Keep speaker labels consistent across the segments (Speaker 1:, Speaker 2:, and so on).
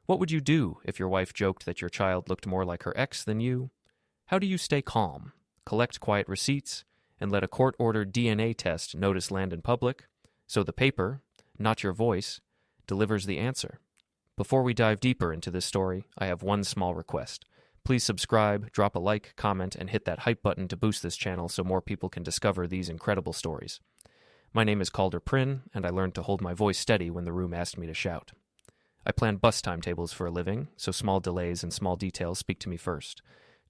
Speaker 1: What would you do if your wife joked that your child looked more like her ex than you? How do you stay calm, collect quiet receipts, and let a court-ordered DNA test notice land in public, so the paper, not your voice, delivers the answer? Before we dive deeper into this story, I have one small request. Please subscribe, drop a like, comment, and hit that hype button to boost this channel so more people can discover these incredible stories. My name is Calder Prynne, and I learned to hold my voice steady when the room asked me to shout. I plan bus timetables for a living, so small delays and small details speak to me first.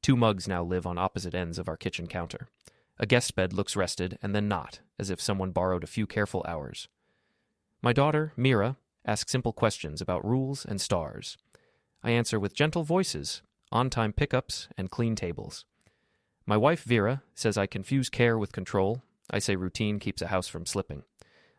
Speaker 1: 2 mugs now live on opposite ends of our kitchen counter. A guest bed looks rested, and then not, as if someone borrowed a few careful hours. My daughter, Mira, asks simple questions about rules and stars. I answer with gentle voices, on-time pickups, and clean tables. My wife, Vera, says I confuse care with control. I say routine keeps a house from slipping.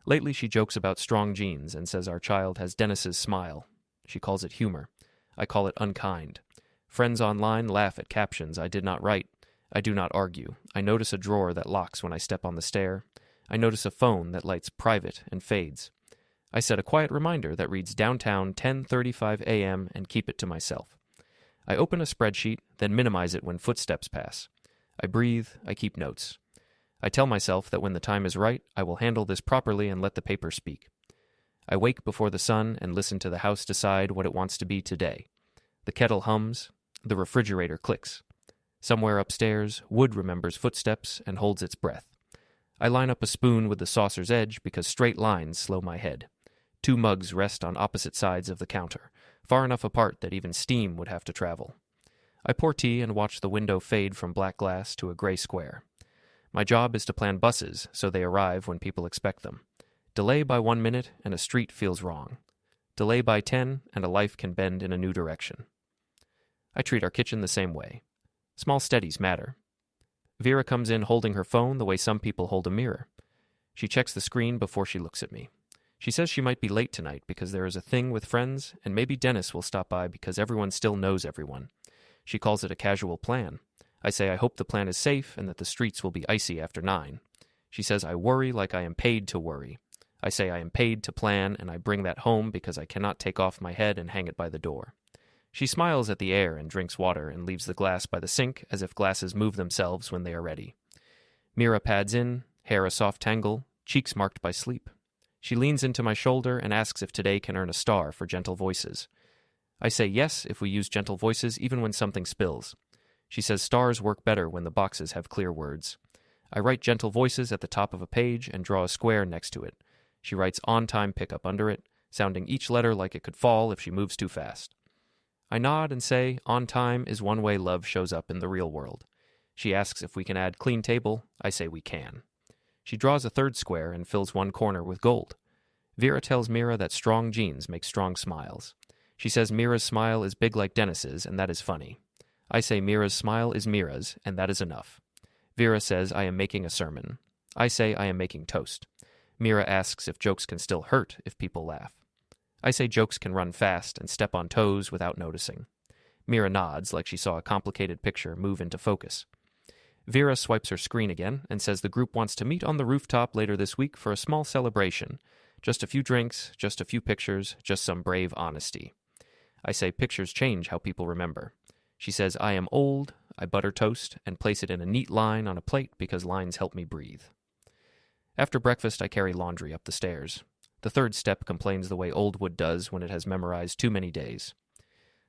Speaker 1: Lately, she jokes about strong genes and says our child has Dennis's smile. She calls it humor. I call it unkind. Friends online laugh at captions I did not write. I do not argue. I notice a drawer that locks when I step on the stair. I notice a phone that lights private and fades. I set a quiet reminder that reads downtown 10:35 a.m. and keep it to myself. I open a spreadsheet, then minimize it when footsteps pass. I breathe. I keep notes. I tell myself that when the time is right, I will handle this properly and let the paper speak. I wake before the sun and listen to the house decide what it wants to be today. The kettle hums. The refrigerator clicks. Somewhere upstairs, wood remembers footsteps and holds its breath. I line up a spoon with the saucer's edge because straight lines slow my head. 2 mugs rest on opposite sides of the counter, far enough apart that even steam would have to travel. I pour tea and watch the window fade from black glass to a gray square. My job is to plan buses so they arrive when people expect them. Delay by 1 minute and a street feels wrong. Delay by 10 and a life can bend in a new direction. I treat our kitchen the same way. Small steadies matter. Vera comes in holding her phone the way some people hold a mirror. She checks the screen before she looks at me. She says she might be late tonight because there is a thing with friends, and maybe Dennis will stop by because everyone still knows everyone. She calls it a casual plan. I say I hope the plan is safe and that the streets will be icy after 9. She says I worry like I am paid to worry. I say I am paid to plan, and I bring that home because I cannot take off my head and hang it by the door. She smiles at the air and drinks water and leaves the glass by the sink as if glasses move themselves when they are ready. Mira pads in, hair a soft tangle, cheeks marked by sleep. She leans into my shoulder and asks if today can earn a star for gentle voices. I say yes if we use gentle voices even when something spills. She says stars work better when the boxes have clear words. I write gentle voices at the top of a page and draw a square next to it. She writes on-time pickup under it, sounding each letter like it could fall if she moves too fast. I nod and say on time is one way love shows up in the real world. She asks if we can add clean table. I say we can. She draws a 3rd square and fills one corner with gold. Vera tells Mira that strong genes make strong smiles. She says Mira's smile is big like Dennis's, and that is funny. I say Mira's smile is Mira's, and that is enough. Vera says I am making a sermon. I say I am making toast. Mira asks if jokes can still hurt if people laugh. I say jokes can run fast and step on toes without noticing. Mira nods like she saw a complicated picture move into focus. Vera swipes her screen again and says the group wants to meet on the rooftop later this week for a small celebration. Just a few drinks, just a few pictures, just some brave honesty. I say pictures change how people remember. She says I am old. I butter toast and place it in a neat line on a plate because lines help me breathe. After breakfast, I carry laundry up the stairs. The 3rd step complains the way old wood does when it has memorized too many days.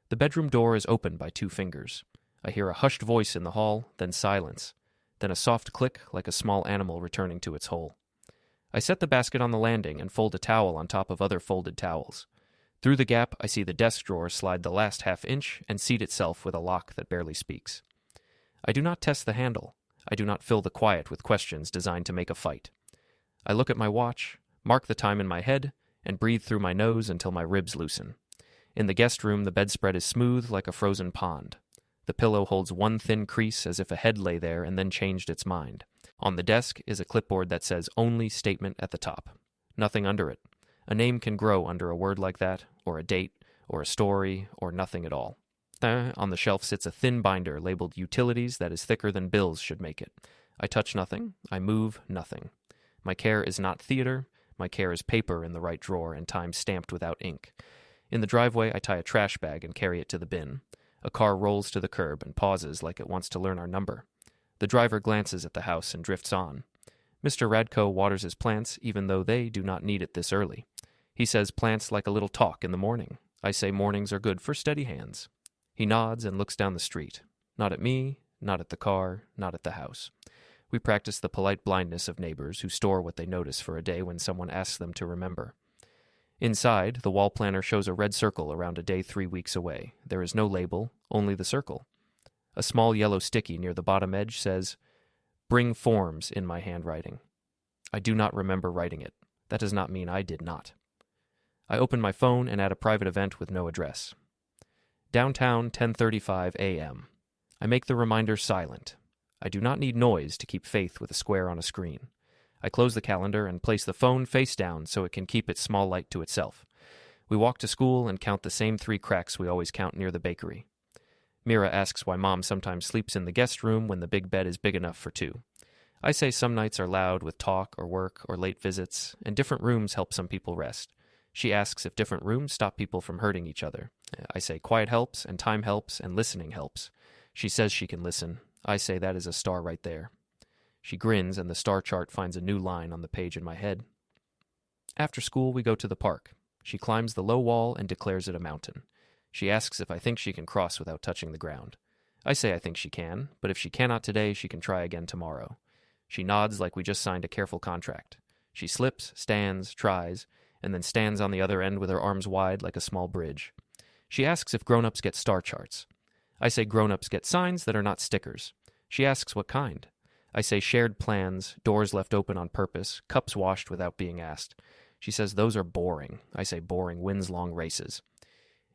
Speaker 1: The bedroom door is opened by 2 fingers. I hear a hushed voice in the hall, then silence, then a soft click like a small animal returning to its hole. I set the basket on the landing and fold a towel on top of other folded towels. Through the gap, I see the desk drawer slide the last half inch and seat itself with a lock that barely speaks. I do not test the handle. I do not fill the quiet with questions designed to make a fight. I look at my watch, mark the time in my head, and breathe through my nose until my ribs loosen. In the guest room, the bedspread is smooth like a frozen pond. The pillow holds one thin crease as if a head lay there and then changed its mind. On the desk is a clipboard that says only statement at the top. Nothing under it. A name can grow under a word like that, or a date, or a story, or nothing at all. On the shelf sits a thin binder labeled utilities that is thicker than bills should make it. I touch nothing. I move nothing. My care is not theater. My care is paper in the right drawer and time stamped without ink. In the driveway, I tie a trash bag and carry it to the bin. A car rolls to the curb and pauses like it wants to learn our number. The driver glances at the house and drifts on. Mr. Radko waters his plants even though they do not need it this early. He says plants like a little talk in the morning. I say mornings are good for steady hands. He nods and looks down the street. Not at me, not at the car, not at the house. We practice the polite blindness of neighbors who store what they notice for a day when someone asks them to remember. Inside, the wall planner shows a red circle around a day 3 weeks away. There is no label, only the circle. A small yellow sticky near the bottom edge says, "Bring forms," in my handwriting. I do not remember writing it. That does not mean I did not. I open my phone and add a private event with no address. Downtown, 10:35 a.m. I make the reminder silent. I do not need noise to keep faith with a square on a screen. I close the calendar and place the phone face down so it can keep its small light to itself. We walk to school and count the same 3 cracks we always count near the bakery. Mira asks why Mom sometimes sleeps in the guest room when the big bed is big enough for 2. I say some nights are loud with talk or work or late visits, and different rooms help some people rest. She asks if different rooms stop people from hurting each other. I say quiet helps, and time helps, and listening helps. She says she can listen. I say that is a star right there. She grins, and the star chart finds a new line on the page in my head. After school, we go to the park. She climbs the low wall and declares it a mountain. She asks if I think she can cross without touching the ground. I say I think she can, but if she cannot today, she can try again tomorrow. She nods like we just signed a careful contract. She slips, stands, tries, and then stands on the other end with her arms wide like a small bridge. She asks if grown-ups get star charts. I say grown-ups get signs that are not stickers. She asks what kind. I say shared plans, doors left open on purpose, cups washed without being asked. She says those are boring. I say boring wins long races.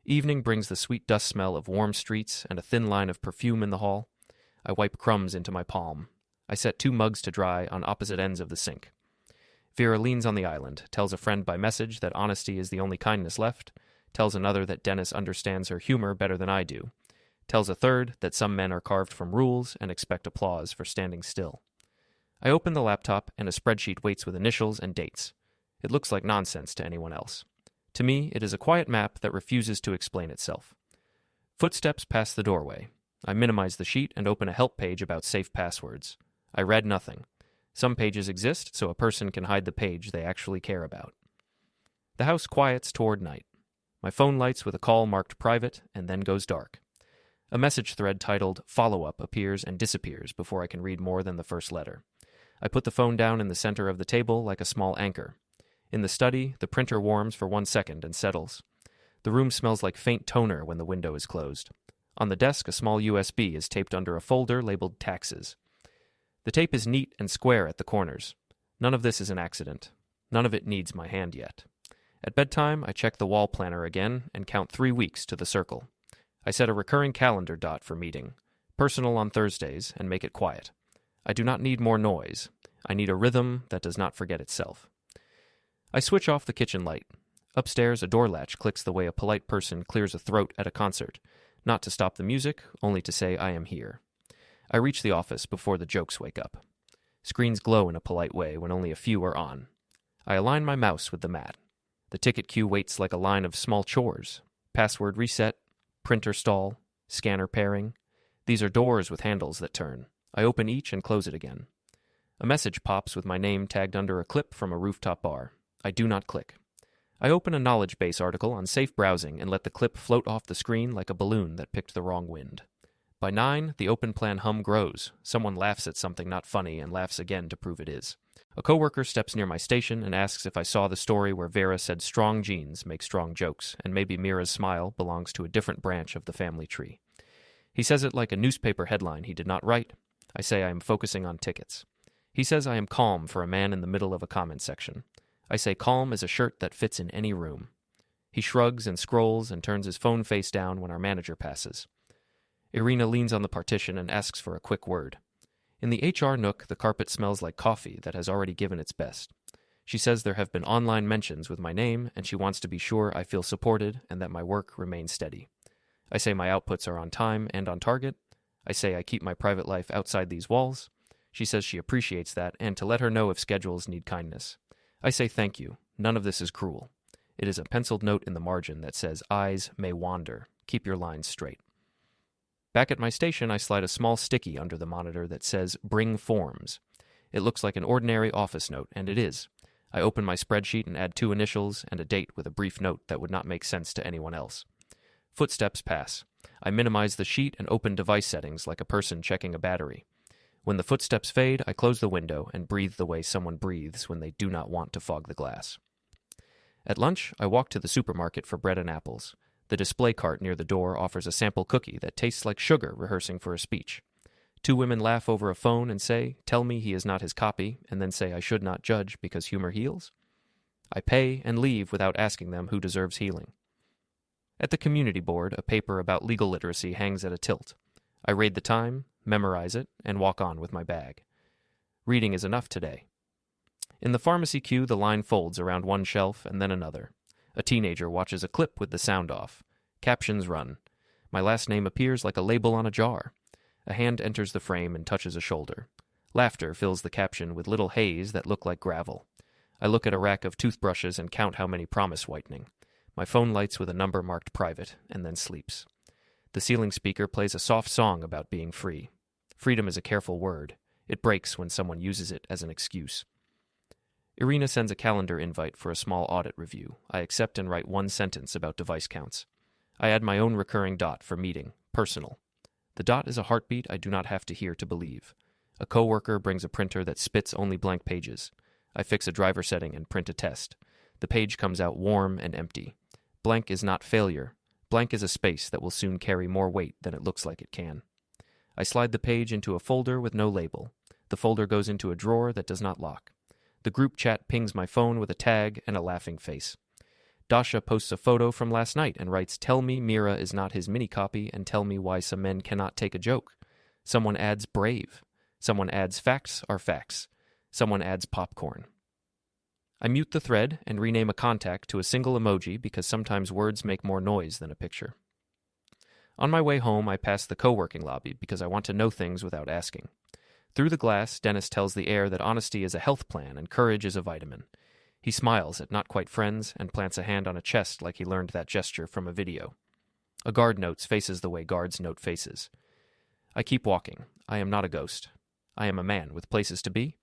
Speaker 1: Evening brings the sweet dust smell of warm streets and a thin line of perfume in the hall. I wipe crumbs into my palm. I set 2 mugs to dry on opposite ends of the sink. Vera leans on the island, tells a friend by message that honesty is the only kindness left, tells another that Dennis understands her humor better than I do, tells a third that some men are carved from rules and expect applause for standing still. I open the laptop and a spreadsheet waits with initials and dates. It looks like nonsense to anyone else. To me, it is a quiet map that refuses to explain itself. Footsteps pass the doorway. I minimize the sheet and open a help page about safe passwords. I read nothing. Some pages exist so a person can hide the page they actually care about. The house quiets toward night. My phone lights with a call marked private and then goes dark. A message thread titled Follow-up appears and disappears before I can read more than the first letter. I put the phone down in the center of the table like a small anchor. In the study, the printer warms for 1 second and settles. The room smells like faint toner when the window is closed. On the desk, a small USB is taped under a folder labeled Taxes. The tape is neat and square at the corners. None of this is an accident. None of it needs my hand yet. At bedtime, I check the wall planner again and count 3 weeks to the circle. I set a recurring calendar dot for meeting, personal on Thursdays, and make it quiet. I do not need more noise. I need a rhythm that does not forget itself. I switch off the kitchen light. Upstairs, a door latch clicks the way a polite person clears a throat at a concert, not to stop the music, only to say I am here. I reach the office before the jokes wake up. Screens glow in a polite way when only a few are on. I align my mouse with the mat. The ticket queue waits like a line of small chores. Password reset, printer stall, scanner pairing. These are doors with handles that turn. I open each and close it again. A message pops with my name tagged under a clip from a rooftop bar. I do not click. I open a knowledge base article on safe browsing and let the clip float off the screen like a balloon that picked the wrong wind. By 9, the open plan hum grows. Someone laughs at something not funny and laughs again to prove it is. A coworker steps near my station and asks if I saw the story where Vera said strong genes make strong jokes, and maybe Mira's smile belongs to a different branch of the family tree. He says it like a newspaper headline he did not write. I say I am focusing on tickets. He says I am calm for a man in the middle of a comment section. I say calm as a shirt that fits in any room. He shrugs and scrolls and turns his phone face down when our manager passes. Irina leans on the partition and asks for a quick word. In the HR nook, the carpet smells like coffee that has already given its best. She says there have been online mentions with my name, and she wants to be sure I feel supported and that my work remains steady. I say my outputs are on time and on target. I say I keep my private life outside these walls. She says she appreciates that and to let her know if schedules need kindness. I say thank you. None of this is cruel. It is a penciled note in the margin that says, "Eyes may wander. Keep your lines straight." Back at my station, I slide a small sticky under the monitor that says, "Bring forms." It looks like an ordinary office note, and it is. I open my spreadsheet and add 2 initials and a date with a brief note that would not make sense to anyone else. Footsteps pass. I minimize the sheet and open device settings like a person checking a battery. When the footsteps fade, I close the window and breathe the way someone breathes when they do not want to fog the glass. At lunch, I walk to the supermarket for bread and apples. The display cart near the door offers a sample cookie that tastes like sugar rehearsing for a speech. 2 women laugh over a phone and say, "Tell me he is not his copy," and then say I should not judge because humor heals. I pay and leave without asking them who deserves healing. At the community board, a paper about legal literacy hangs at a tilt. I read the time, memorize it, and walk on with my bag. Reading is enough today. In the pharmacy queue, the line folds around one shelf and then another. A teenager watches a clip with the sound off. Captions run. My last name appears like a label on a jar. A hand enters the frame and touches a shoulder. Laughter fills the caption with little haze that look like gravel. I look at a rack of toothbrushes and count how many promise whitening. My phone lights with a number marked private, and then sleeps. The ceiling speaker plays a soft song about being free. Freedom is a careful word. It breaks when someone uses it as an excuse. Irina sends a calendar invite for a small audit review. I accept and write 1 sentence about device counts. I add my own recurring dot for meeting, personal. The dot is a heartbeat I do not have to hear to believe. A coworker brings a printer that spits only blank pages. I fix a driver setting and print a test. The page comes out warm and empty. Blank is not failure. Blank is a space that will soon carry more weight than it looks like it can. I slide the page into a folder with no label. The folder goes into a drawer that does not lock. The group chat pings my phone with a tag and a laughing face. Dasha posts a photo from last night and writes, "Tell me Mira is not his mini-copy and tell me why some men cannot take a joke." Someone adds brave. Someone adds facts are facts. Someone adds popcorn. I mute the thread and rename a contact to a single emoji because sometimes words make more noise than a picture. On my way home, I pass the co-working lobby because I want to know things without asking. Through the glass, Dennis tells the air that honesty is a health plan and courage is a vitamin. He smiles at not quite friends and plants a hand on a chest like he learned that gesture from a video. A guard notes faces the way guards note faces. I keep walking. I am not a ghost. I am a man with places to be.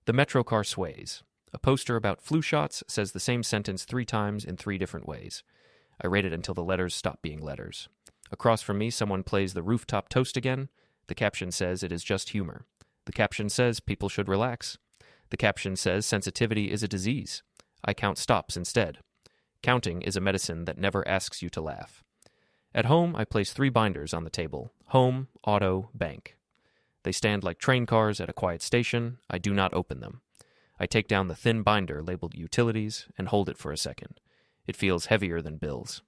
Speaker 1: The metro car sways. A poster about flu shots says the same sentence 3 times in 3 different ways. I read it until the letters stop being letters. Across from me, someone plays the rooftop toast again. The caption says it is just humor. The caption says people should relax. The caption says sensitivity is a disease. I count stops instead. Counting is a medicine that never asks you to laugh. At home, I place 3 binders on the table. Home, auto, bank. They stand like train cars at a quiet station. I do not open them. I take down the thin binder labeled utilities and hold it for a second. It feels heavier than bills.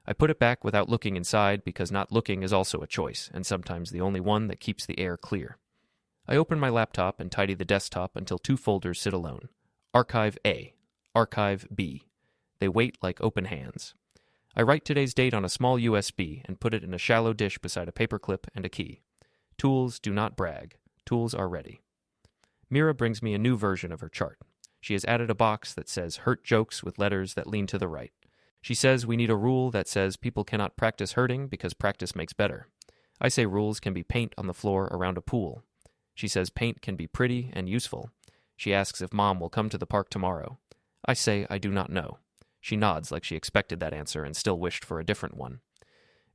Speaker 1: I put it back without looking inside because not looking is also a choice, and sometimes the only one that keeps the air clear. I open my laptop and tidy the desktop until 2 folders sit alone. Archive A, Archive B. They wait like open hands. I write today's date on a small USB and put it in a shallow dish beside a paperclip and a key. Tools do not brag. Tools are ready. Mira brings me a new version of her chart. She has added a box that says hurt jokes with letters that lean to the right. She says we need a rule that says people cannot practice hurting because practice makes better. I say rules can be paint on the floor around a pool. She says paint can be pretty and useful. She asks if Mom will come to the park tomorrow. I say I do not know. She nods like she expected that answer and still wished for a different one.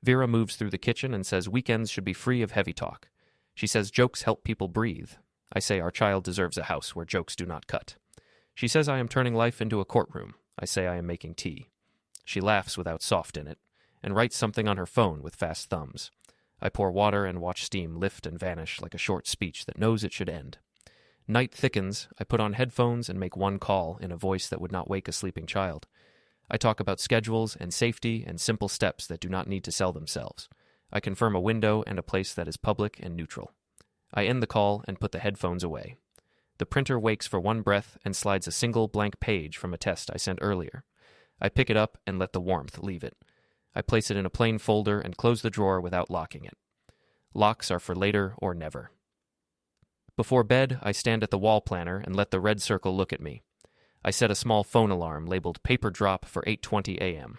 Speaker 1: Vera moves through the kitchen and says weekends should be free of heavy talk. She says jokes help people breathe. I say our child deserves a house where jokes do not cut. She says I am turning life into a courtroom. I say I am making tea. She laughs without soft in it, and writes something on her phone with fast thumbs. I pour water and watch steam lift and vanish like a short speech that knows it should end. Night thickens. I put on headphones and make one call in a voice that would not wake a sleeping child. I talk about schedules and safety and simple steps that do not need to sell themselves. I confirm a window and a place that is public and neutral. I end the call and put the headphones away. The printer wakes for one breath and slides a single blank page from a test I sent earlier. I pick it up and let the warmth leave it. I place it in a plain folder and close the drawer without locking it. Locks are for later or never. Before bed, I stand at the wall planner and let the red circle look at me. I set a small phone alarm labeled paper drop for 8:20 a.m.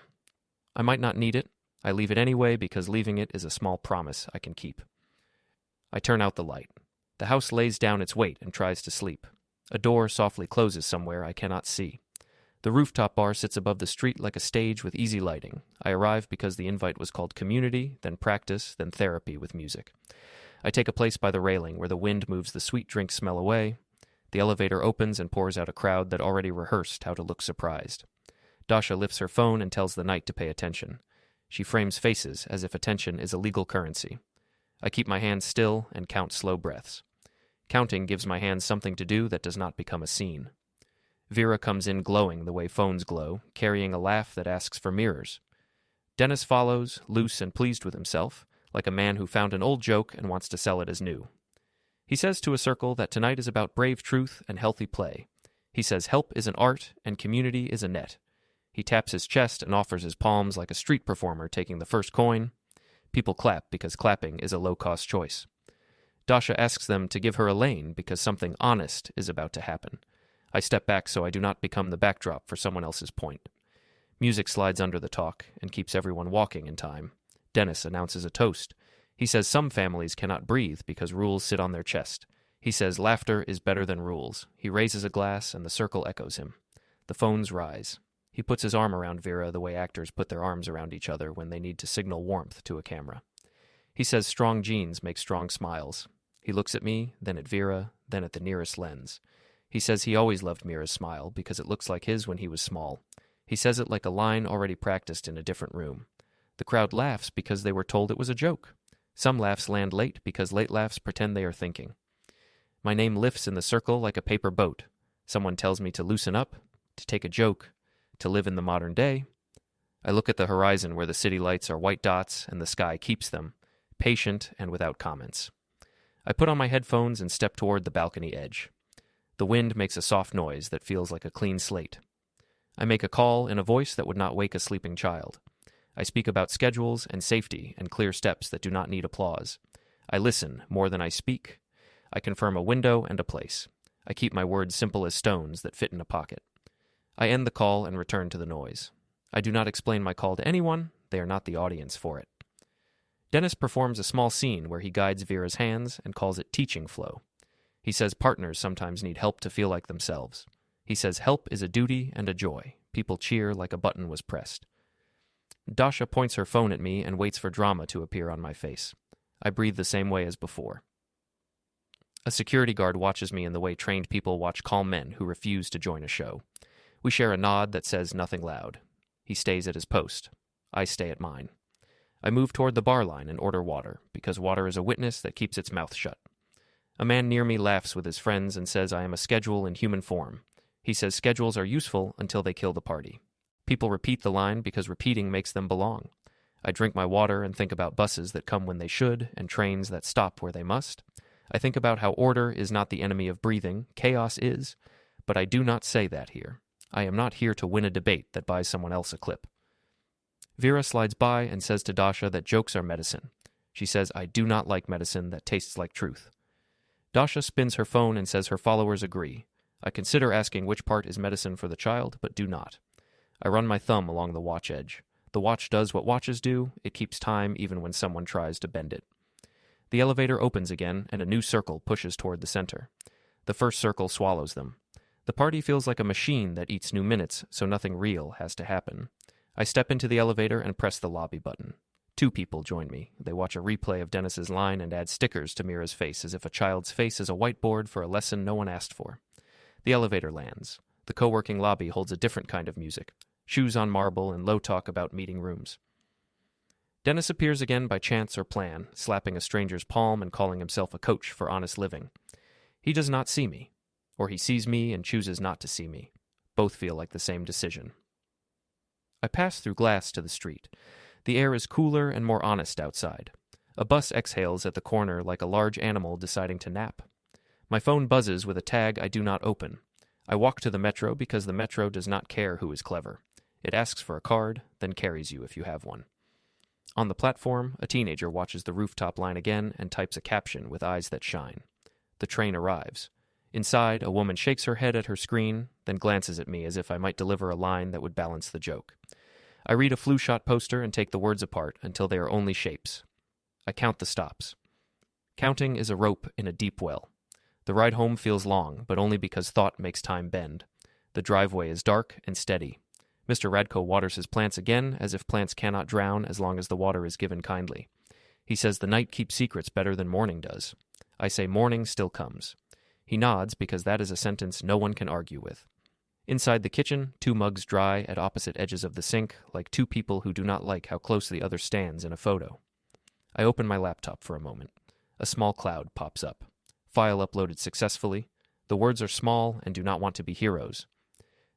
Speaker 1: I might not need it. I leave it anyway because leaving it is a small promise I can keep. I turn out the light. The house lays down its weight and tries to sleep. A door softly closes somewhere I cannot see. The rooftop bar sits above the street like a stage with easy lighting. I arrive because the invite was called community, then practice, then therapy with music. I take a place by the railing where the wind moves the sweet drink smell away. The elevator opens and pours out a crowd that already rehearsed how to look surprised. Dasha lifts her phone and tells the night to pay attention. She frames faces as if attention is a legal currency. I keep my hands still and count slow breaths. Counting gives my hands something to do that does not become a scene. Vera comes in glowing the way phones glow, carrying a laugh that asks for mirrors. Dennis follows, loose and pleased with himself, like a man who found an old joke and wants to sell it as new. He says to a circle that tonight is about brave truth and healthy play. He says help is an art and community is a net. He taps his chest and offers his palms like a street performer taking the first coin. People clap because clapping is a low-cost choice. Dasha asks them to give her a lane because something honest is about to happen. I step back so I do not become the backdrop for someone else's point. Music slides under the talk and keeps everyone walking in time. Dennis announces a toast. He says some families cannot breathe because rules sit on their chest. He says laughter is better than rules. He raises a glass and the circle echoes him. The phones rise. He puts his arm around Vera the way actors put their arms around each other when they need to signal warmth to a camera. He says strong genes make strong smiles. He looks at me, then at Vera, then at the nearest lens. He says he always loved Mira's smile because it looks like his when he was small. He says it like a line already practiced in a different room. The crowd laughs because they were told it was a joke. Some laughs land late because late laughs pretend they are thinking. My name lifts in the circle like a paper boat. Someone tells me to loosen up, to take a joke, to live in the modern day. I look at the horizon where the city lights are white dots and the sky keeps them, patient and without comments. I put on my headphones and step toward the balcony edge. The wind makes a soft noise that feels like a clean slate. I make a call in a voice that would not wake a sleeping child. I speak about schedules and safety and clear steps that do not need applause. I listen more than I speak. I confirm a window and a place. I keep my words simple as stones that fit in a pocket. I end the call and return to the noise. I do not explain my call to anyone. They are not the audience for it. Dennis performs a small scene where he guides Vera's hands and calls it teaching flow. He says partners sometimes need help to feel like themselves. He says help is a duty and a joy. People cheer like a button was pressed. Dasha points her phone at me and waits for drama to appear on my face. I breathe the same way as before. A security guard watches me in the way trained people watch calm men who refuse to join a show. We share a nod that says nothing loud. He stays at his post. I stay at mine. I move toward the bar line and order water, because water is a witness that keeps its mouth shut. A man near me laughs with his friends and says I am a schedule in human form. He says schedules are useful until they kill the party. People repeat the line because repeating makes them belong. I drink my water and think about buses that come when they should and trains that stop where they must. I think about how order is not the enemy of breathing, chaos is, but I do not say that here. I am not here to win a debate that buys someone else a clip. Vera slides by and says to Dasha that jokes are medicine. She says I do not like medicine that tastes like truth. Dasha spins her phone and says her followers agree. I consider asking which part is medicine for the child, but do not. I run my thumb along the watch edge. The watch does what watches do. It keeps time even when someone tries to bend it. The elevator opens again, and a new circle pushes toward the center. The first circle swallows them. The party feels like a machine that eats new minutes, so nothing real has to happen. I step into the elevator and press the lobby button. 2 people join me. They watch a replay of Dennis's line and add stickers to Mira's face as if a child's face is a whiteboard for a lesson no one asked for. The elevator lands. The co-working lobby holds a different kind of music. Shoes on marble and low talk about meeting rooms. Dennis appears again by chance or plan, slapping a stranger's palm and calling himself a coach for honest living. He does not see me. Or he sees me and chooses not to see me. Both feel like the same decision. I pass through glass to the street. The air is cooler and more honest outside. A bus exhales at the corner like a large animal deciding to nap. My phone buzzes with a tag I do not open. I walk to the metro because the metro does not care who is clever. It asks for a card, then carries you if you have one. On the platform, a teenager watches the rooftop line again and types a caption with eyes that shine. The train arrives. Inside, a woman shakes her head at her screen, then glances at me as if I might deliver a line that would balance the joke. I read a flu shot poster and take the words apart until they are only shapes. I count the stops. Counting is a rope in a deep well. The ride home feels long, but only because thought makes time bend. The driveway is dark and steady. Mr. Radko waters his plants again, as if plants cannot drown as long as the water is given kindly. He says the night keeps secrets better than morning does. I say morning still comes. He nods because that is a sentence no one can argue with. Inside the kitchen, 2 mugs dry at opposite edges of the sink, like 2 people who do not like how close the other stands in a photo. I open my laptop for a moment. A small cloud pops up. File uploaded successfully. The words are small and do not want to be heroes.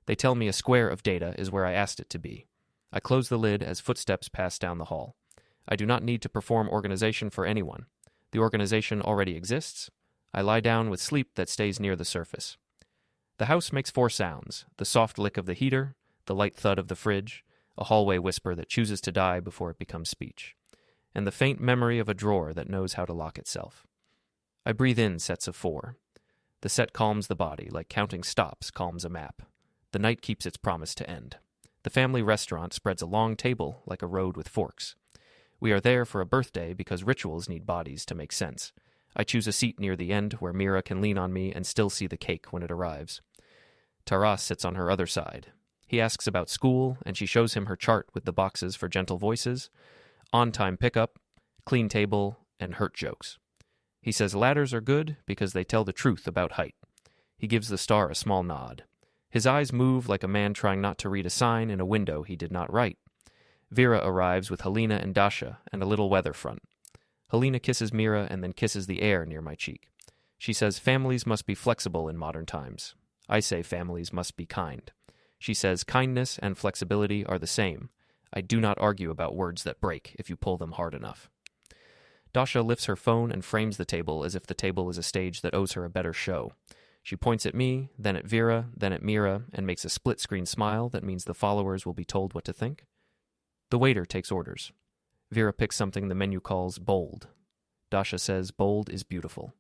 Speaker 1: They tell me a square of data is where I asked it to be. I close the lid as footsteps pass down the hall. I do not need to perform organization for anyone. The organization already exists. I lie down with sleep that stays near the surface. The house makes 4 sounds: the soft lick of the heater, the light thud of the fridge, a hallway whisper that chooses to die before it becomes speech, and the faint memory of a drawer that knows how to lock itself. I breathe in sets of 4. The set calms the body, like counting stops calms a map. The night keeps its promise to end. The family restaurant spreads a long table like a road with forks. We are there for a birthday because rituals need bodies to make sense. I choose a seat near the end where Mira can lean on me and still see the cake when it arrives. Taras sits on her other side. He asks about school, and she shows him her chart with the boxes for gentle voices, on-time pickup, clean table, and hurt jokes. He says ladders are good because they tell the truth about height. He gives the star a small nod. His eyes move like a man trying not to read a sign in a window he did not write. Vera arrives with Helena and Dasha and a little weather front. Helena kisses Mira and then kisses the air near my cheek. She says families must be flexible in modern times. I say families must be kind. She says kindness and flexibility are the same. I do not argue about words that break if you pull them hard enough. Dasha lifts her phone and frames the table as if the table is a stage that owes her a better show. She points at me, then at Vera, then at Mira, and makes a split-screen smile that means the followers will be told what to think. The waiter takes orders. Vera picks something the menu calls bold. Dasha says bold is beautiful.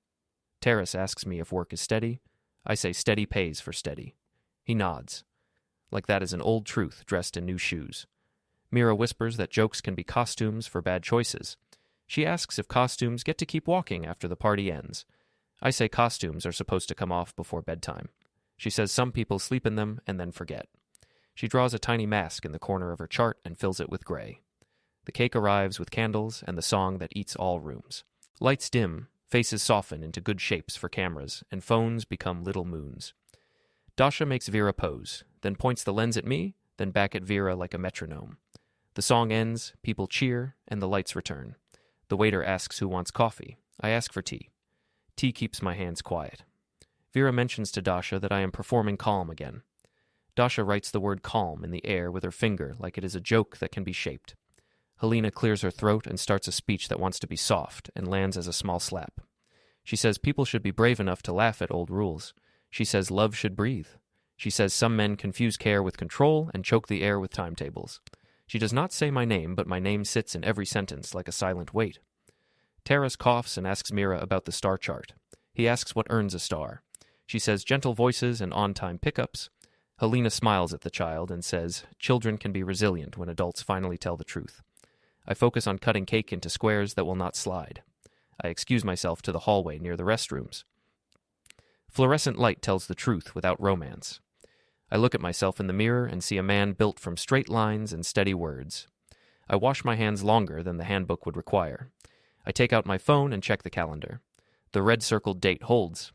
Speaker 1: Taras asks me if work is steady. I say steady pays for steady. He nods. Like that is an old truth dressed in new shoes. Mira whispers that jokes can be costumes for bad choices. She asks if costumes get to keep walking after the party ends. I say costumes are supposed to come off before bedtime. She says some people sleep in them and then forget. She draws a tiny mask in the corner of her chart and fills it with gray. The cake arrives with candles and the song that eats all rooms. Lights dim, faces soften into good shapes for cameras, and phones become little moons. Dasha makes Vera pose, then points the lens at me, then back at Vera like a metronome. The song ends, people cheer, and the lights return. The waiter asks who wants coffee. I ask for tea. Tea keeps my hands quiet. Vera mentions to Dasha that I am performing calm again. Dasha writes the word calm in the air with her finger like it is a joke that can be shaped. Helena clears her throat and starts a speech that wants to be soft and lands as a small slap. She says people should be brave enough to laugh at old rules. She says love should breathe. She says some men confuse care with control and choke the air with timetables. She does not say my name, but my name sits in every sentence like a silent weight. Taras coughs and asks Mira about the star chart. He asks what earns a star. She says gentle voices and on-time pickups. Helena smiles at the child and says children can be resilient when adults finally tell the truth. I focus on cutting cake into squares that will not slide. I excuse myself to the hallway near the restrooms. Fluorescent light tells the truth without romance. I look at myself in the mirror and see a man built from straight lines and steady words. I wash my hands longer than the handbook would require. I take out my phone and check the calendar. The red circled date holds.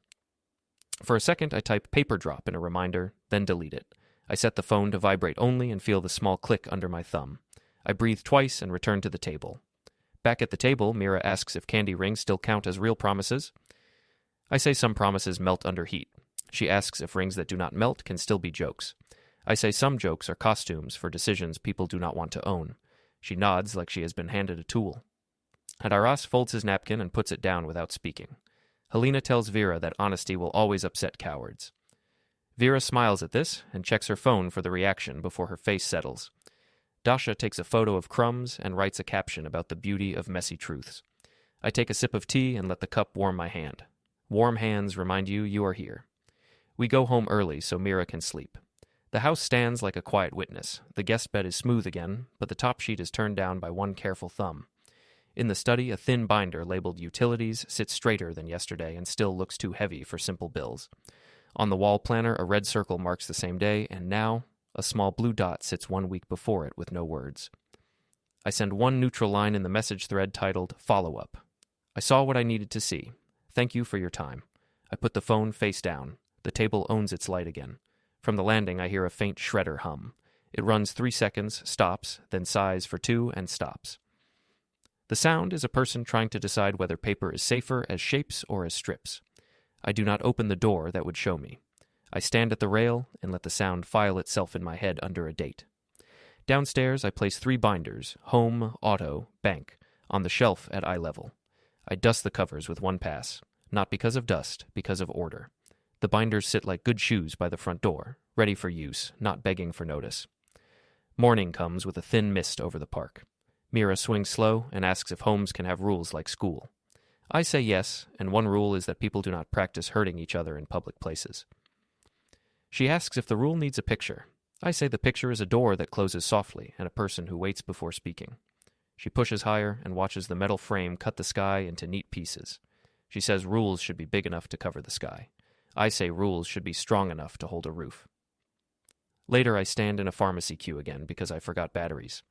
Speaker 1: For a second, I type paper drop in a reminder, then delete it. I set the phone to vibrate only and feel the small click under my thumb. I breathe twice and return to the table. Back at the table, Mira asks if candy rings still count as real promises. I say some promises melt under heat. She asks if rings that do not melt can still be jokes. I say some jokes are costumes for decisions people do not want to own. She nods like she has been handed a tool. Taras folds his napkin and puts it down without speaking. Helena tells Vera that honesty will always upset cowards. Vera smiles at this and checks her phone for the reaction before her face settles. Dasha takes a photo of crumbs and writes a caption about the beauty of messy truths. I take a sip of tea and let the cup warm my hand. Warm hands remind you you are here. We go home early so Mira can sleep. The house stands like a quiet witness. The guest bed is smooth again, but the top sheet is turned down by one careful thumb. In the study, a thin binder labeled Utilities sits straighter than yesterday and still looks too heavy for simple bills. On the wall planner, a red circle marks the same day, and now a small blue dot sits 1 week before it with no words. I send one neutral line in the message thread titled Follow Up. I saw what I needed to see. Thank you for your time. I put the phone face down. The table owns its light again. From the landing, I hear a faint shredder hum. It runs 3 seconds, stops, then sighs for 2 and stops. The sound is a person trying to decide whether paper is safer as shapes or as strips. I do not open the door that would show me. I stand at the rail and let the sound file itself in my head under a date. Downstairs, I place 3 binders, home, auto, bank, on the shelf at eye level. I dust the covers with one pass, not because of dust, because of order. The binders sit like good shoes by the front door, ready for use, not begging for notice. Morning comes with a thin mist over the park. Mira swings slow and asks if homes can have rules like school. I say yes, and one rule is that people do not practice hurting each other in public places. She asks if the rule needs a picture. I say the picture is a door that closes softly and a person who waits before speaking. She pushes higher and watches the metal frame cut the sky into neat pieces. She says rules should be big enough to cover the sky. I say rules should be strong enough to hold a roof. Later I stand in a pharmacy queue again because I forgot batteries.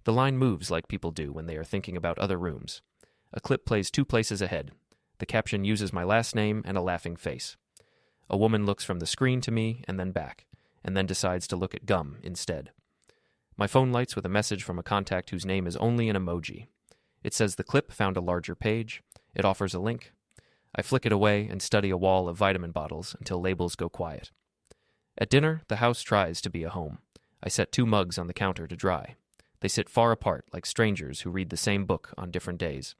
Speaker 1: The line moves like people do when they are thinking about other rooms. A clip plays 2 places ahead. The caption uses my last name and a laughing face. A woman looks from the screen to me and then back, and then decides to look at gum instead. My phone lights with a message from a contact whose name is only an emoji. It says the clip found a larger page. It offers a link. I flick it away and study a wall of vitamin bottles until labels go quiet. At dinner, the house tries to be a home. I set 2 mugs on the counter to dry. They sit far apart like strangers who read the same book on different days.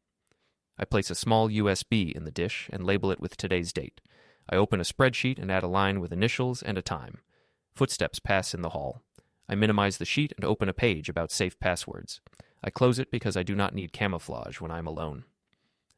Speaker 1: I place a small USB in the dish and label it with today's date. I open a spreadsheet and add a line with initials and a time. Footsteps pass in the hall. I minimize the sheet and open a page about safe passwords. I close it because I do not need camouflage when I'm alone.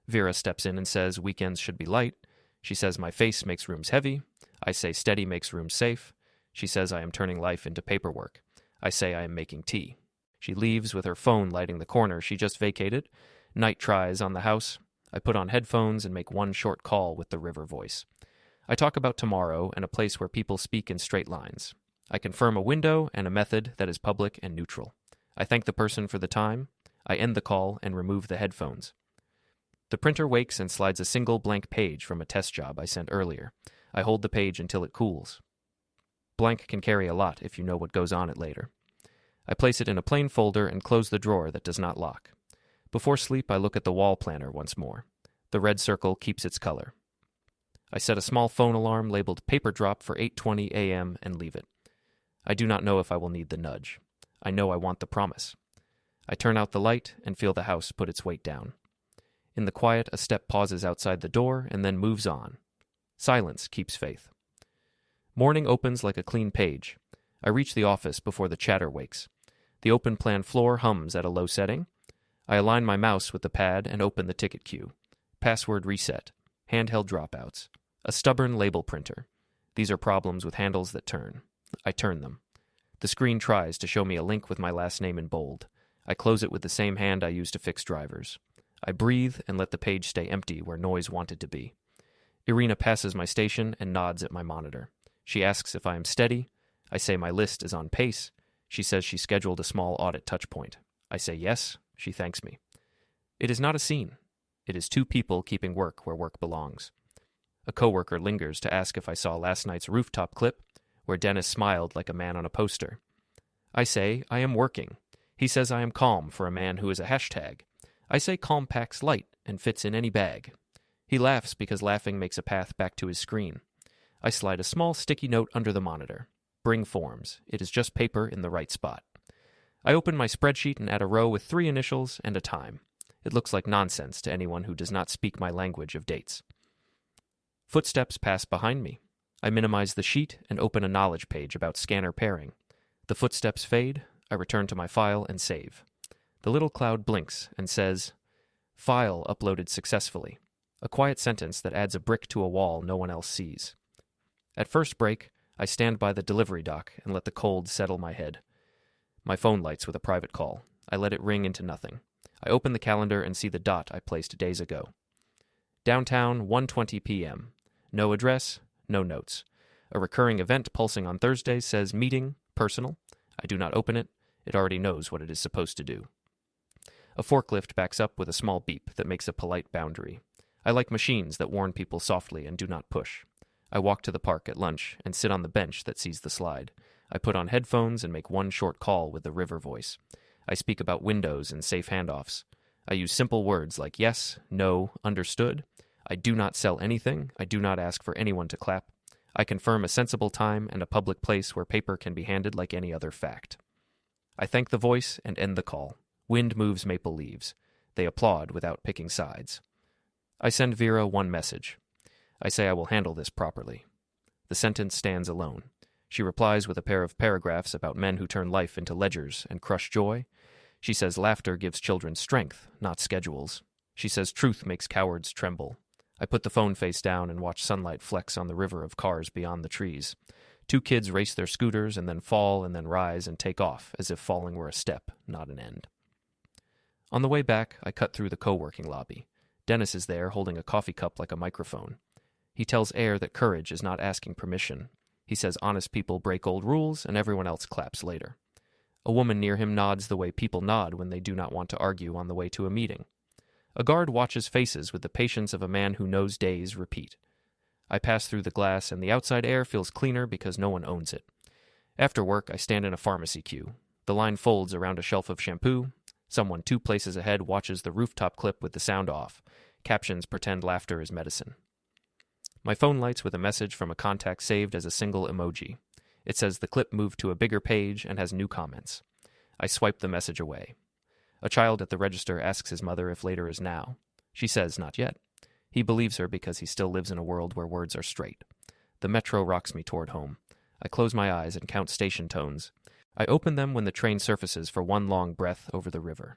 Speaker 1: Vera steps in and says weekends should be light. She says my face makes rooms heavy. I say steady makes rooms safe. She says I am turning life into paperwork. I say I am making tea. She leaves with her phone lighting the corner she just vacated. Night tries on the house. I put on headphones and make one short call with the river voice. I talk about tomorrow and a place where people speak in straight lines. I confirm a window and a method that is public and neutral. I thank the person for the time. I end the call and remove the headphones. The printer wakes and slides a single blank page from a test job I sent earlier. I hold the page until it cools. Blank can carry a lot if you know what goes on it later. I place it in a plain folder and close the drawer that does not lock. Before sleep, I look at the wall planner once more. The red circle keeps its color. I set a small phone alarm labeled paper drop for 8:20 a.m. and leave it. I do not know if I will need the nudge. I know I want the promise. I turn out the light and feel the house put its weight down. In the quiet, a step pauses outside the door and then moves on. Silence keeps faith. Morning opens like a clean page. I reach the office before the chatter wakes. The open plan floor hums at a low setting. I align my mouse with the pad and open the ticket queue. Password reset. Handheld dropouts. A stubborn label printer. These are problems with handles that turn. I turn them. The screen tries to show me a link with my last name in bold. I close it with the same hand I use to fix drivers. I breathe and let the page stay empty where noise wanted to be. Irina passes my station and nods at my monitor. She asks if I am steady. I say my list is on pace. She says she scheduled a small audit touchpoint. I say yes. She thanks me. It is not a scene. It is 2 people keeping work where work belongs. A coworker lingers to ask if I saw last night's rooftop clip, where Dennis smiled like a man on a poster. I say I am working. He says I am calm for a man who is a hashtag. I say calm packs light and fits in any bag. He laughs because laughing makes a path back to his screen. I slide a small sticky note under the monitor. Bring forms. It is just paper in the right spot. I open my spreadsheet and add a row with 3 initials and a time. It looks like nonsense to anyone who does not speak my language of dates. Footsteps pass behind me. I minimize the sheet and open a knowledge page about scanner pairing. The footsteps fade. I return to my file and save. The little cloud blinks and says, "File uploaded successfully." A A quiet sentence that adds a brick to a wall no one else sees. At first break, I stand by the delivery dock and let the cold settle my head. My phone lights with a private call. I let it ring into nothing. I open the calendar and see the dot I placed days ago. Downtown, 1:20 p.m. No address, no notes. A recurring event pulsing on Thursday says meeting, personal. I do not open it. It already knows what it is supposed to do. A forklift backs up with a small beep that makes a polite boundary. I like machines that warn people softly and do not push. I walk to the park at lunch and sit on the bench that sees the slide. I put on headphones and make one short call with the river voice. I speak about windows and safe handoffs. I use simple words like yes, no, understood. I do not sell anything. I do not ask for anyone to clap. I confirm a sensible time and a public place where paper can be handed like any other fact. I thank the voice and end the call. Wind moves maple leaves. They applaud without picking sides. I send Vera one message. I say I will handle this properly. The sentence stands alone. She replies with a pair of paragraphs about men who turn life into ledgers and crush joy. She says laughter gives children strength, not schedules. She says truth makes cowards tremble. I put the phone face down and watch sunlight flecks on the river of cars beyond the trees. 2 kids race their scooters and then fall and then rise and take off as if falling were a step, not an end. On the way back, I cut through the co-working lobby. Dennis is there holding a coffee cup like a microphone. He tells Air that courage is not asking permission. He says honest people break old rules and everyone else claps later. A woman near him nods the way people nod when they do not want to argue on the way to a meeting. A guard watches faces with the patience of a man who knows days repeat. I pass through the glass and the outside air feels cleaner because no one owns it. After work, I stand in a pharmacy queue. The line folds around a shelf of shampoo. Someone 2 places ahead watches the rooftop clip with the sound off. Captions pretend laughter is medicine. My phone lights with a message from a contact saved as a single emoji. It says the clip moved to a bigger page and has new comments. I swipe the message away. A child at the register asks his mother if later is now. She says not yet. He believes her because he still lives in a world where words are straight. The metro rocks me toward home. I close my eyes and count station tones. I open them when the train surfaces for one long breath over the river.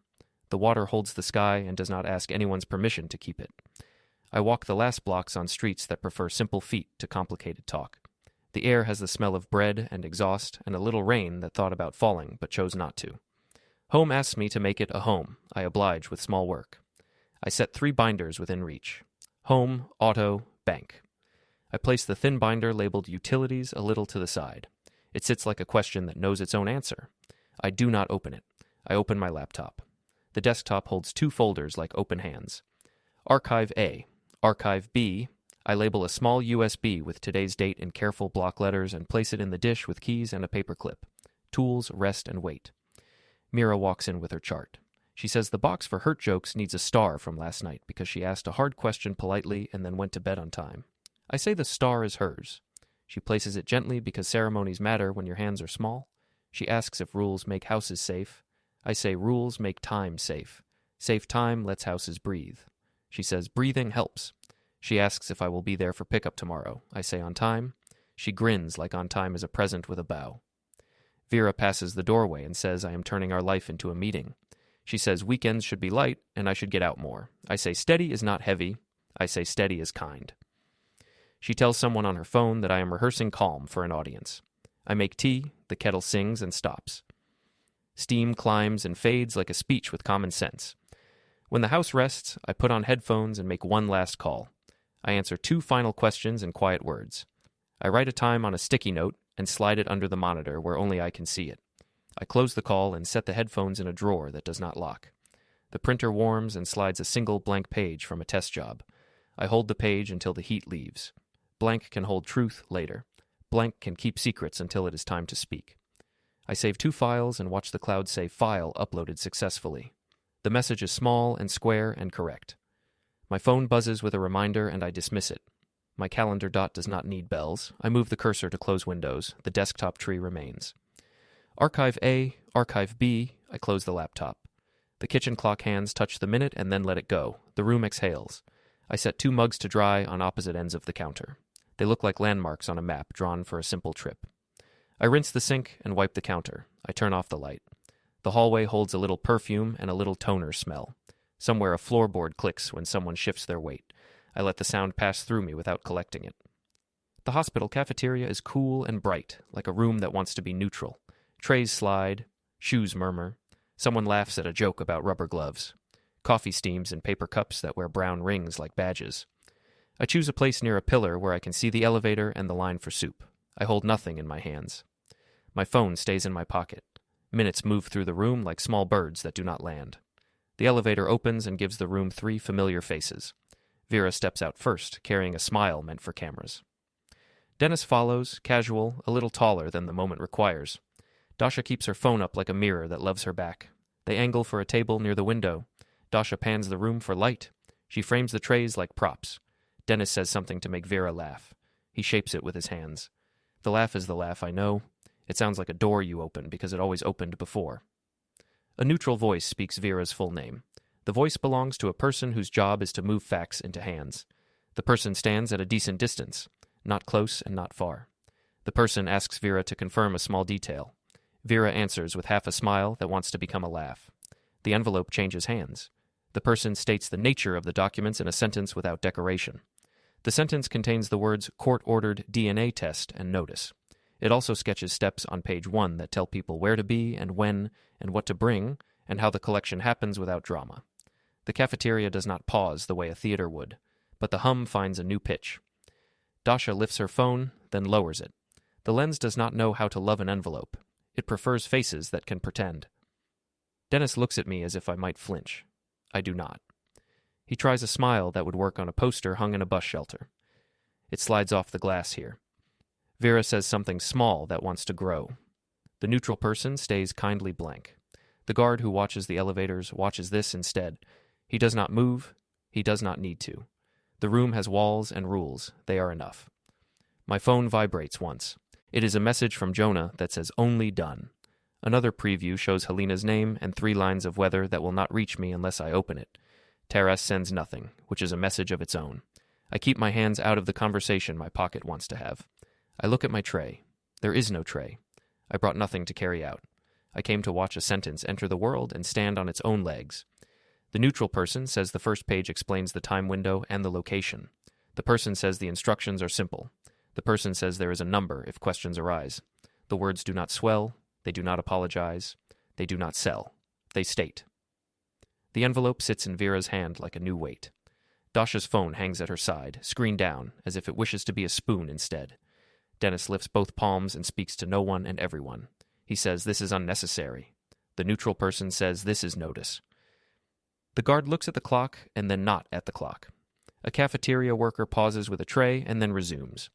Speaker 1: The water holds the sky and does not ask anyone's permission to keep it. I walk the last blocks on streets that prefer simple feet to complicated talk. The air has the smell of bread and exhaust and a little rain that thought about falling but chose not to. Home asks me to make it a home. I oblige with small work. I set 3 binders within reach. Home, auto, bank. I place the thin binder labeled utilities a little to the side. It sits like a question that knows its own answer. I do not open it. I open my laptop. The desktop holds 2 folders like open hands. Archive A. Archive B. I label a small USB with today's date in careful block letters and place it in the dish with keys and a paperclip. Tools, rest, and wait. Mira walks in with her chart. She says the box for hurt jokes needs a star from last night because she asked a hard question politely and then went to bed on time. I say the star is hers. She places it gently because ceremonies matter when your hands are small. She asks if rules make houses safe. I say rules make time safe. Safe time lets houses breathe. She says breathing helps. She asks if I will be there for pickup tomorrow. I say on time. She grins like on time is a present with a bow. Vera passes the doorway and says I am turning our life into a meeting. She says weekends should be light and I should get out more. I say steady is not heavy. I say steady is kind. She tells someone on her phone that I am rehearsing calm for an audience. I make tea, the kettle sings and stops. Steam climbs and fades like a speech with common sense. When the house rests, I put on headphones and make one last call. I answer 2 final questions in quiet words. I write a time on a sticky note and slide it under the monitor where only I can see it. I close the call and set the headphones in a drawer that does not lock. The printer warms and slides a single blank page from a test job. I hold the page until the heat leaves. Blank can hold truth later. Blank can keep secrets until it is time to speak. I save 2 files and watch the cloud say file uploaded successfully. The message is small and square and correct. My phone buzzes with a reminder and I dismiss it. My calendar dot does not need bells. I move the cursor to close windows. The desktop tree remains. Archive A, Archive B, I close the laptop. The kitchen clock hands touch the minute and then let it go. The room exhales. I set 2 mugs to dry on opposite ends of the counter. They look like landmarks on a map drawn for a simple trip. I rinse the sink and wipe the counter. I turn off the light. The hallway holds a little perfume and a little toner smell. Somewhere a floorboard clicks when someone shifts their weight. I let the sound pass through me without collecting it. The hospital cafeteria is cool and bright, like a room that wants to be neutral. Trays slide, shoes murmur. Someone laughs at a joke about rubber gloves. Coffee steams in paper cups that wear brown rings like badges. I choose a place near a pillar where I can see the elevator and the line for soup. I hold nothing in my hands. My phone stays in my pocket. Minutes move through the room like small birds that do not land. The elevator opens and gives the room 3 familiar faces. Vera steps out first, carrying a smile meant for cameras. Dennis follows, casual, a little taller than the moment requires. Dasha keeps her phone up like a mirror that loves her back. They angle for a table near the window. Dasha pans the room for light. She frames the trays like props. Dennis says something to make Vera laugh. He shapes it with his hands. The laugh is the laugh I know. It sounds like a door you open because it always opened before. A neutral voice speaks Vera's full name. The voice belongs to a person whose job is to move facts into hands. The person stands at a decent distance, not close and not far. The person asks Vera to confirm a small detail. Vera answers with half a smile that wants to become a laugh. The envelope changes hands. The person states the nature of the documents in a sentence without decoration. The sentence contains the words court-ordered DNA test and notice. It also sketches steps on page 1 that tell people where to be and when and what to bring and how the collection happens without drama. The cafeteria does not pause the way a theater would, but the hum finds a new pitch. Dasha lifts her phone, then lowers it. The lens does not know how to love an envelope. It prefers faces that can pretend. Dennis looks at me as if I might flinch. I do not. He tries a smile that would work on a poster hung in a bus shelter. It slides off the glass here. Vera says something small that wants to grow. The neutral person stays kindly blank. The guard who watches the elevators watches this instead. He does not move. He does not need to. The room has walls and rules. They are enough. My phone vibrates once. It is a message from Jonah that says only done. Another preview shows Helena's name and 3 lines of weather that will not reach me unless I open it. Taras sends nothing, which is a message of its own. I keep my hands out of the conversation my pocket wants to have. I look at my tray. There is no tray. I brought nothing to carry out. I came to watch a sentence enter the world and stand on its own legs. The neutral person says the first page explains the time window and the location. The person says the instructions are simple. The person says there is a number if questions arise. The words do not swell. They do not apologize. They do not sell. They state. The envelope sits in Vera's hand like a new weight. Dasha's phone hangs at her side, screen down, as if it wishes to be a spoon instead. Dennis lifts both palms and speaks to no one and everyone. He says this is unnecessary. The neutral person says this is notice. The guard looks at the clock and then not at the clock. A cafeteria worker pauses with a tray and then resumes.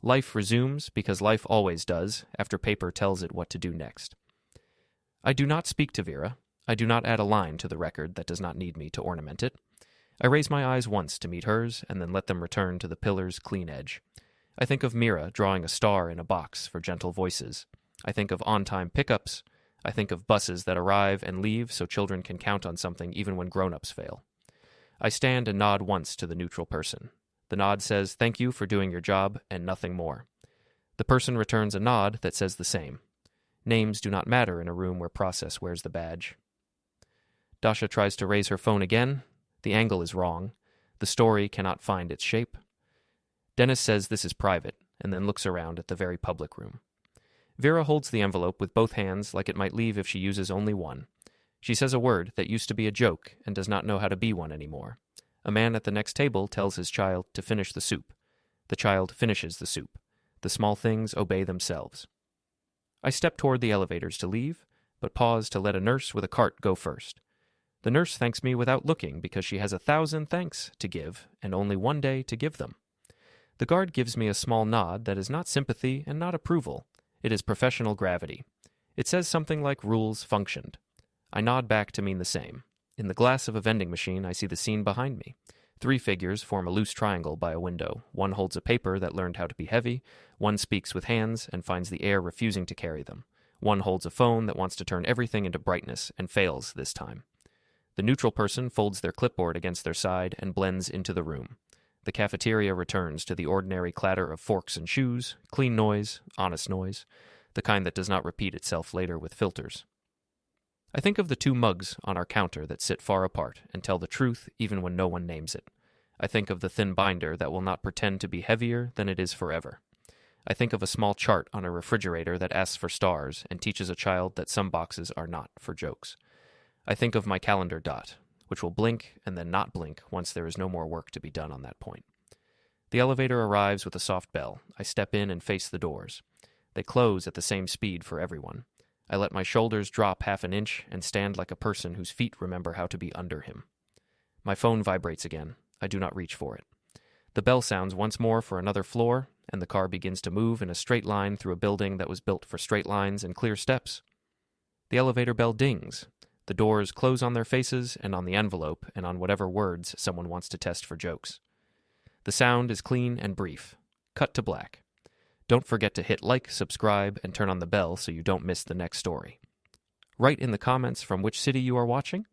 Speaker 1: Life resumes because life always does after paper tells it what to do next. I do not speak to Vera. I do not add a line to the record that does not need me to ornament it. I raise my eyes once to meet hers and then let them return to the pillar's clean edge. I think of Mira drawing a star in a box for gentle voices. I think of on-time pickups. I think of buses that arrive and leave so children can count on something even when grown-ups fail. I stand and nod once to the neutral person. The nod says, "Thank you for doing your job," and nothing more. The person returns a nod that says the same. Names do not matter in a room where process wears the badge. Dasha tries to raise her phone again. The angle is wrong. The story cannot find its shape. Dennis says this is private, and then looks around at the very public room. Vera holds the envelope with both hands like it might leave if she uses only one. She says a word that used to be a joke and does not know how to be one anymore. A man at the next table tells his child to finish the soup. The child finishes the soup. The small things obey themselves. I step toward the elevators to leave, but pause to let a nurse with a cart go first. The nurse thanks me without looking because she has 1,000 thanks to give and only one day to give them. The guard gives me a small nod that is not sympathy and not approval. It is professional gravity. It says something like rules functioned. I nod back to mean the same. In the glass of a vending machine, I see the scene behind me. 3 figures form a loose triangle by a window. One holds a paper that learned how to be heavy. One speaks with hands and finds the air refusing to carry them. One holds a phone that wants to turn everything into brightness and fails this time. The neutral person folds their clipboard against their side and blends into the room. The cafeteria returns to the ordinary clatter of forks and shoes, clean noise, honest noise, the kind that does not repeat itself later with filters. I think of the 2 mugs on our counter that sit far apart and tell the truth even when no one names it. I think of the thin binder that will not pretend to be heavier than it is forever. I think of a small chart on a refrigerator that asks for stars and teaches a child that some boxes are not for jokes. I think of my calendar dot, which will blink and then not blink once there is no more work to be done on that point. The elevator arrives with a soft bell. I step in and face the doors. They close at the same speed for everyone. I let my shoulders drop half an inch and stand like a person whose feet remember how to be under him. My phone vibrates again. I do not reach for it. The bell sounds once more for another floor, and the car begins to move in a straight line through a building that was built for straight lines and clear steps. The elevator bell dings. The doors close on their faces and on the envelope and on whatever words someone wants to test for jokes. The sound is clean and brief. Cut to black. Don't forget to hit like, subscribe, and turn on the bell so you don't miss the next story. Write in the comments from which city you are watching,